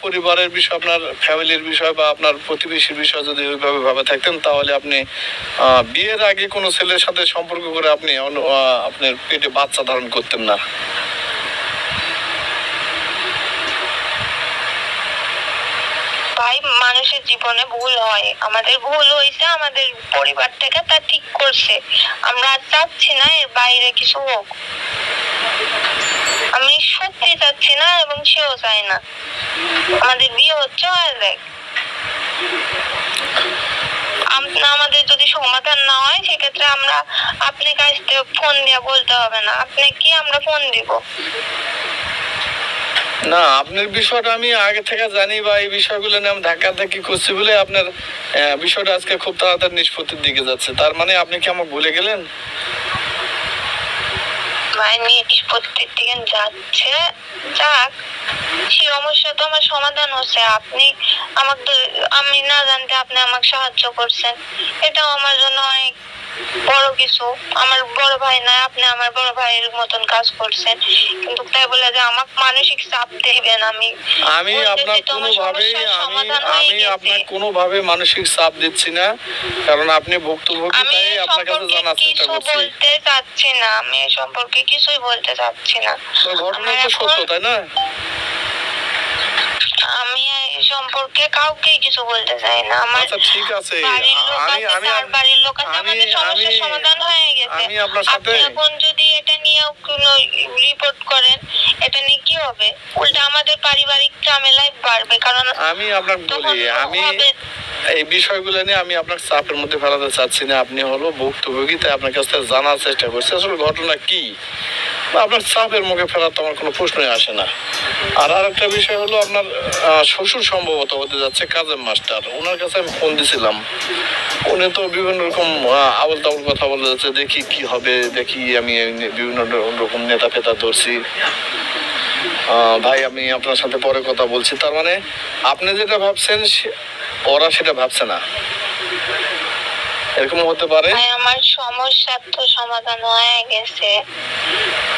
পরিবারের বিষয়, আপনার ফ্যামিলির বিষয় বা আপনার প্রতিবেশীর বিষয় যদি ওইভাবে ভাবে থাকতেন, তাহলে আপনি বিয়ের আগে কোনো ছেলের সাথে সম্পর্ক করে আপনি আপনার পেটে বাচ্চা ধারণ করতেন না। ভাই, মানুষের জীবনে ভুল হয়, আমাদের ভুল হয়েছে, আমাদের পরিবার থেকে তা ঠিক করছে। আমরা চাচ্ছি না এর বাইরে কিছু হোক। আমি সত্যি চাচ্ছি না এবং সেও চায় না। আমাদের বিয়ে হচ্ছে আর দেখ, আমাদের যদি সমাধান না হয় সেক্ষেত্রে আমরা আপনি কাছ থেকে ফোন দিয়ে বলতে হবে না, আপনি কি আমরা ফোন দিব না। আপনার বিষয়টা আমি আগে থেকে জানি বা এই বিষয়গুলো নিয়ে আমি ধাক্কাধাক্কি করছি বলে আপনার বিষয়টা আজকে খুব তাড়াতাড়ি নিষ্পত্তির দিকে যাচ্ছে। তার মানে আপনি কি আমাকে ভুলে গেলেন? নিষ্পত্তির দিকে যাচ্ছে, যাক, সমস্যা তো আমার সমাধান হচ্ছে। আপনি আমাকে, আমি না জানতে আপনি আমাকে সাহায্য করছেন, এটাও আমার জন্য অনেক বড় কিছু। আমার বড় ভাই নয়, আপনি আমার বড় ভাইয়ের মতন কাজ করছেন, কিন্তু তাই বলে যে আমাকে মানসিক চাপ দেবেন। আমি আপনার কোনোভাবে মানসিক চাপ দিচ্ছি না, কারণ আপনি ভুক্তভোগী, তাই আপনার কাছে জানার চেষ্টা করছি। বলতে চাচ্ছি না, আমি এই সম্পর্কে কিছুই বলতে চাচ্ছি না। ঘটনা তো সত্য, তাই না? আমি এই সম্পর্কে কাউকে কিছু বলতে চাই না। আমার ঠিক আছে, বাড়ির লোক আছে, আমাদের সমস্যার সমাধান হয়ে গেছে। আপনি এখন যদি এটা নিয়ে কোনো রিপোর্ট করেন, এটা নিয়ে কি হবে? উল্টা আমাদের পারিবারিক ঝামেলায় বাড়বে। কারণ আমি আপনাকে বলি, আমি এই বিষয়গুলো নিয়ে আমি আপনার চাপের মধ্যে ফেলাতে চাচ্ছি না। আপনি হলো ভুক্তভোগী, তাই আপনার কাছ থেকে জানার চেষ্টা করছি আসলে ঘটনা কি। আপনার চাপের মুখে ফেলার তো আমার কোনো প্রশ্নই আসে না। আর আরেকটা বিষয় হলো, আপনার শ্বশুর সম্ভবত হতে যাচ্ছে কাজের মাস্টার। ওনার কাছে আমি ফোন দিছিলাম, উনি তো বিভিন্ন রকম আবল তাবল কথা বলে যাচ্ছে। দেখি কি হবে, দেখি আমি বিভিন্ন রকম নেতা ফেতা ধরছি। ভাই, আমি আপনার সাথে পরে কথা বলছি। তার মানে আপনি যেটা ভাবছেন ওরা সেটা ভাবছে না, এরকম হতে পারে। আমার সমস্যার তো সমাধান হয়ে গেছে,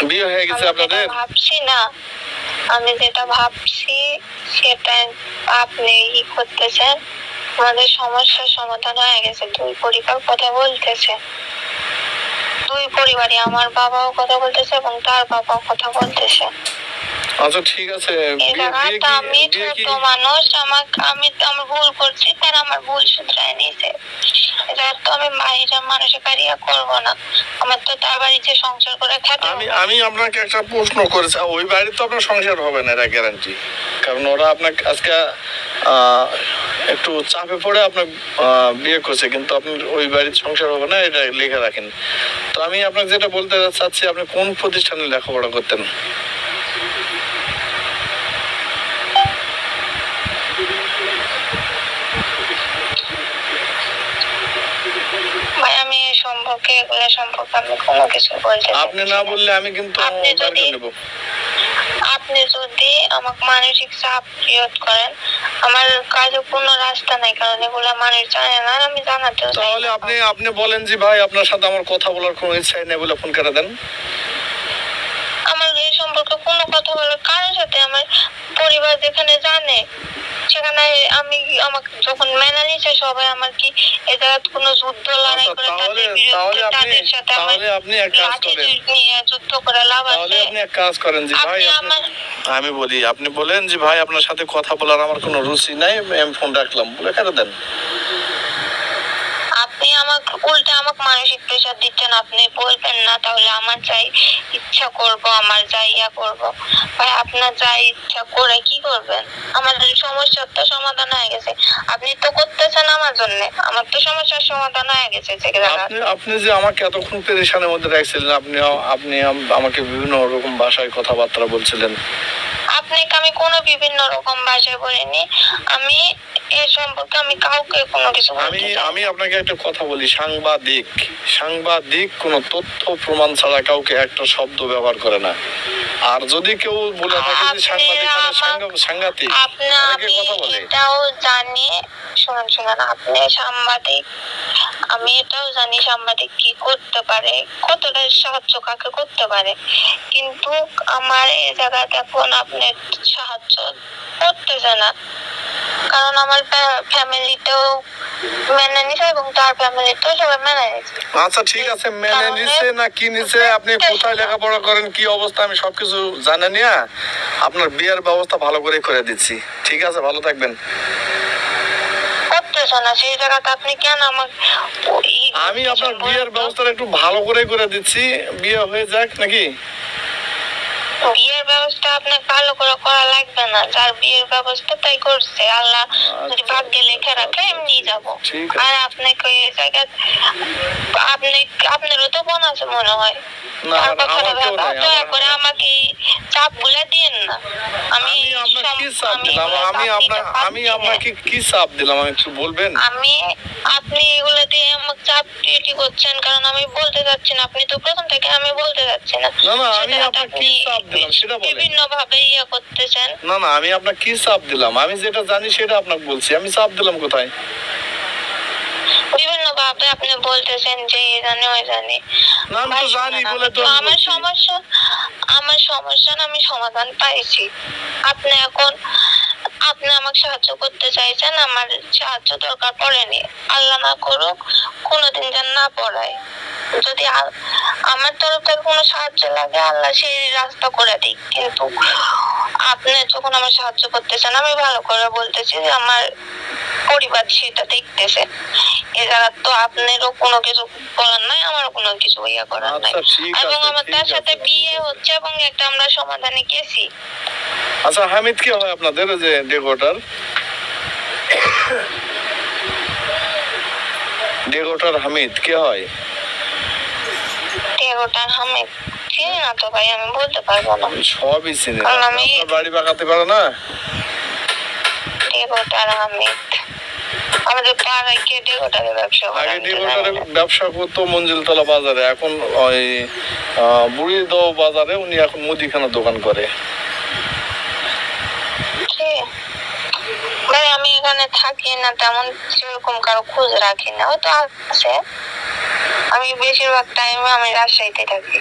বিয়ে হয়ে গেছে আপনাদের। ভাবছি না, আমি যেটা ভাবছি সেটা আপনি ই করতেছেন। আমাদের সমস্যার সমাধান হয়ে গেছে, দুই পরিবার কথা বলতেছে, দুই পরিবারই, আমার বাবাও কথা বলতেছে এবং তার বাবাও কথা বলতেছে। আচ্ছা ঠিক আছে, আমি ছোট মানুষ, আমি ভুল করছি, তারা আমার ভুল শুধরায় নিয়েছে। এটা তো আমি বাইরের মানুষের কারিয়া করবো না, আমার তো তার বাড়িতে সংসার করে থাকতে। আমি আপনাকে একটা প্রশ্ন করেছি, ওই বাড়িতে তো আপনার সংসার হবে না, এটা গ্যারান্টি। কারণ ওরা আপনাকে আজকে একটু চাপে পড়ে আপনার বিয়ে করছে, কিন্তু আপনার ওই বাড়ির সংসার হবে না, এটা লিখে রাখেন। তো আমি আপনাকে যেটা বলতে চাচ্ছি, আপনি কোন প্রতিষ্ঠানে লেখাপড়া করতেন? আপনি না বললে আমি কিন্তু আপনি যদি আমাকে মানসিক চাপ ক্রিয়েট করেন, আমার কাজে কোনো রাস্তা নাই, কারণ এগুলো মানুষ জানে না, আমি জানাতে। তাহলে আপনি বলেন যে ভাই, আপনার সাথে আমার কথা বলার কোনো ইচ্ছা নেই বলে ফোন কেটে দেন। আমার এই সম্পর্কে কোনো কথা বলার কারোর সাথে, আমার পরিবার যেখানে জানে সেখানে আমি, আমাকে যখন মেনে নিচ্ছে সবাই, আমার কি এই জায়গায় কোনো যুদ্ধ লড়াই করে তাদের সাথে আপনি এক কাজ করেন, যুদ্ধ করে লাভ আছে? তাহলে আপনি এক কাজ করেন যে ভাই, আমি বলি, আপনি বলেন যে ভাই, আপনার সাথে কথা বলার আমার কোনো রুচি নাই, আমি ফোন রাখলাম বলে কেটে দেন। আপনি আমাকে উল্টা আমাকে মানসিক প্রেশার দিচ্ছেন। আপনি বলবেন না, তাহলে আমার যাই ইচ্ছা করব, আমার যাই ইয়া করবো। ভাই, আপনার যাই ইচ্ছা করে কি করবেন? আমাদের সমস্যার তো সমাধান হয়ে গেছে, আপনি তো করতেছেন আমার জন্য, আমার তো সমস্যার সমাধান হয়ে গেছে। আপনি যে আমাকে এতক্ষণ পেরেশানের মধ্যে রাখছিলেন, আপনি আমাকে বিভিন্ন রকম ভাষায় কথাবার্তা বলছিলেন। আপনাকে আমি কোনো বিভিন্ন রকম ভাষায় বলিনি, আমি এই সম্পর্কে আমি কাউকে কোনো কিছু আমি আপনাকে একটা কথা বলি, সাংবাদিক কোনো তথ্য প্রমাণ ছাড়া কাউকে একটা শব্দ ব্যবহার করে না। আর যদি কেউ বলে থাকে যে সাংঘাতিক, কথা বলে, এটাও জানি। শুনুন, আপনি সাংবাদিক, আমি এটাও জানি সাংবাদিক কি করতে পারে, কতটা সাহায্য কাকে করতে পারে, কিন্তু আমার এই জায়গায় এখন আপনার সাহায্য করতেছে না, কারণ আমার ফ্যামিলিতেও মেনে নিছে এবং তার ফ্যামিলিতেও সবাই মেনে নিছে। আচ্ছা ঠিক আছে, মেনে নিছে না কি নিছে, আপনি কোথায় লেখাপড়া করেন, কি অবস্থা, আমি সবকিছু জানে নিয়ে আপনার বিয়ের ব্যবস্থা ভালো করে দিচ্ছি। ঠিক আছে, ভালো থাকবেন। করতেছে না, সেই জায়গাতে আপনি কেন আমাকে আমি আপনার বিয়ের ব্যবস্থা একটু ভালো করে দিচ্ছি, বিয়ে হয়ে যাক নাকি? বিয়ের ব্যবস্থা আপনাকে ভালো করে করা লাগবে না, যার বিয়ের ব্যবস্থা তাই করছে, আল্লাহ যদি ভাগ্যে লেখা রাখে এমনি যাব। আর আপনাকে এই জায়গা আপনারও তো বোন আছে মনে হয়, না তার আমার কথাটা কেউ ভাবা, নাই। দয়া করে আমাকে চাপ গুলা দিয়েন না। আমি আপনাকে কি চাপ দিলাম? আমি আপনাকে কি চাপ দিলাম আমি একটু বলবেন? আপনি এগুলো দিয়ে আমাকে চাপ ক্রিয়েট করছেন, কারণ আমি বলতে চাচ্ছি না, আপনি তো প্রথম থেকে আমি বলতে চাচ্ছি না। না না, আমি আপনাকে কি চাপ দিলাম সেটা বলেন। বিভিন্ন ভাবে করতেছেন। না না, আমি আপনাকে কি চাপ দিলাম? আমি যেটা জানি সেটা আপনাকে বলছি, আমি চাপ দিলাম কোথায়? বিভিন্ন ভাবে আপনি বলতেছেন যে এই জানি ওই জানি। না আমি তো জানি বলে তো আমার সমস্যা না, আমি সমাধান পাইছি। আপনি আমাকে সাহায্য করতে চাইছেন, আমার সাহায্য দরকার পড়েনি। আল্লাহ না করুক কোনোদিন যেন না পড়ায়। যদি আমার তরফ থেকে কোনো সাহায্য লাগে, আল্লাহ সেই রাস্তা করে দিক। কিন্তু আপনি যখন আমার সাহায্য করতেছেন, আমি ভালো করে বলতেছি যে আমার পরিবার সেটা দেখতেছে। এ জায়গা তো আপনারও কোনো কিছু বলার নাই, আমারও কোনো কিছু করার নাই। এবং আমার তার সাথে বিয়ে হচ্ছে এবং একটা আমরা সমাধানে গেছি। আচ্ছা, হামিদ কি হয় আপনাদের যে ডেকোটার? ডেকোটার হামিদ কে হয়? ডেকোটার হামিদ চিনি না তো ভাই, আমি বলতে পারবো না। সবই চিনি না, আপনার বাড়ি বাঁকাতে পারে না? ডেকোটার হামিদ আমাদের পাড়ায় কে ডেকোটারের ব্যবসা করে? আগে ডেকোটারের ব্যবসা করতো মঞ্জিলতলা বাজারে, এখন ওই বুড়িদহ বাজারে উনি এখন মুদিখানার দোকান করে। ভাই আমি এখানে থাকি না, তেমন সেরকম কারো খোঁজ রাখি না, হয়তো আছে। আমি বেশিরভাগ টাইমে আমি রাজশাহীতে থাকি।